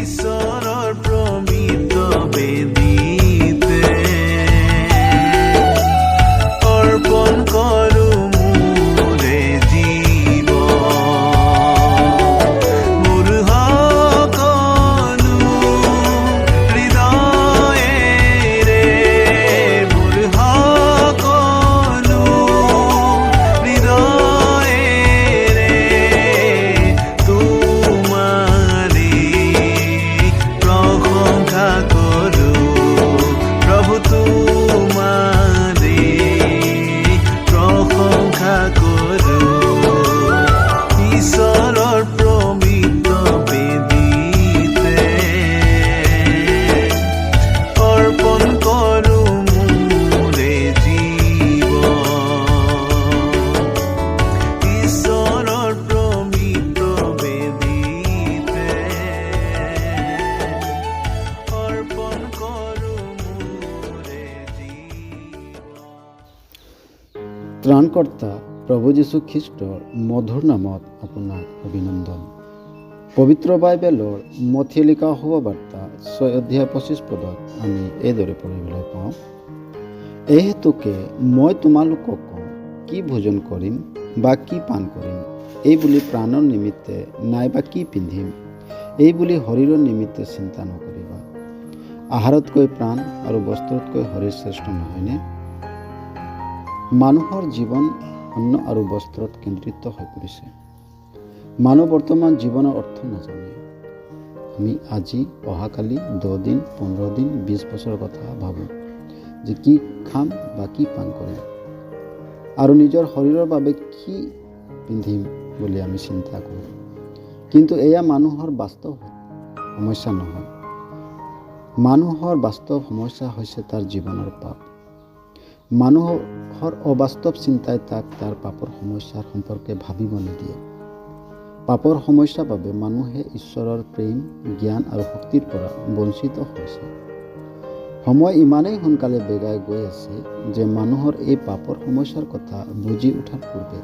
ঈশ্বৰৰ প্ৰমিত বেদীতে অৰ্পণ কৰোঁ মোৰে জীৱন, মোৰ সকলো হৃদয়েৰে, মোৰ সকলো হৃদয়েৰে তোমাৰে প্ৰশংসা কৰোঁ। প্ৰভু তোমাৰে প্ৰশংসা কৰোঁ। ঈশ্বৰৰ প্ৰমিত বেদীতে অৰ্পণ কৰোঁ মোৰে জীৱন, ঈশ্বৰৰ প্ৰমিত বেদীতে অৰ্পণ কৰোঁ মোৰে জীৱন। ত্ৰাণকৰ্তা প্ৰভু যীশু খ্ৰীষ্টৰ মধুৰ নামত আপোনাক অভিনন্দন। পবিত্ৰ বাইবেলৰ মথি লিখা শুভবাৰ্তা 6 অধ্যায় 25 পদত আমি এইদৰে পঢ়িবলৈ পাওঁ, এই হেতুকে মই তোমালোকক কওঁ, কি ভোজন কৰিম বা কি পান কৰিম, এই বুলি প্ৰাণৰ নিমিত্তে নাইবা কি পিন্ধিম, এই বুলি শৰীৰৰ নিমিত্তে চিন্তা নকৰিবা। আহাৰতকৈ প্ৰাণ আৰু বস্ত্ৰতকৈ শৰীৰ শ্ৰেষ্ঠ নহয়নে? মানুহৰ জীৱন অন্ন আৰু বস্ত্ৰত কেন্দ্ৰিত হৈ পৰিছে। মানুহ বৰ্তমান জীৱনৰ অৰ্থ নাজানে। আমি আজি, অহাকালি, 10 দিন, 15 দিন, 20 বছৰৰ কথা ভাবোঁ যে কি খাম বা কি পান কৰিম, আৰু নিজৰ শৰীৰৰ বাবে কি পিন্ধিম বুলি আমি চিন্তা কৰোঁ। কিন্তু এয়া মানুহৰ বাস্তৱ সমস্যা নহয়। মানুহৰ বাস্তৱ সমস্যা হৈছে তাৰ জীৱনৰ পাপ। মানুহৰ অবাস্তৱ চিন্তাই তাক তাৰ পাপৰ সমস্যাৰ সম্পৰ্কে ভাবিব নিদিয়ে। পাপৰ সমস্যাৰ বাবে মানুহে ঈশ্বৰৰ প্ৰেম, জ্ঞান আৰু শক্তিৰ পৰা বঞ্চিত হৈছে। সময় ইমানেই সোনকালে বেগাই গৈ আছে যে মানুহৰ এই পাপৰ সমস্যাৰ কথা বুজি উঠাৰ পূৰ্বে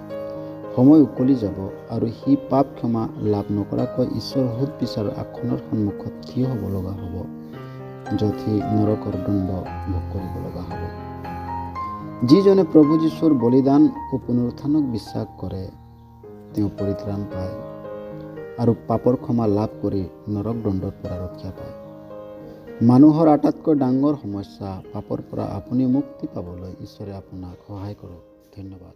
সময় উকলি যাব আৰু সি পাপ ক্ষমা লাভ নকৰাকৈ ঈশ্বৰৰ সোধ বিচাৰৰ আসনৰ সন্মুখত থিয় হ'ব লগা হ'ব, য'ত সি নৰকৰ দণ্ড ভোগ কৰিব লগা হ'ব। যিজনে প্ৰভু যীশুৰ বলিদান ও পুনৰুত্থানক বিশ্বাস কৰে তেওঁ পৰিত্ৰাণ পায় আৰু পাপৰ ক্ষমা লাভ কৰি নৰক দণ্ডৰ পৰা ৰক্ষা পায়। মানুহৰ আটাইতকৈ ডাঙৰ সমস্যা পাপৰ পৰা আপুনি মুক্তি পাবলৈ ঈশ্বৰে আপোনাক সহায় কৰক। ধন্যবাদ।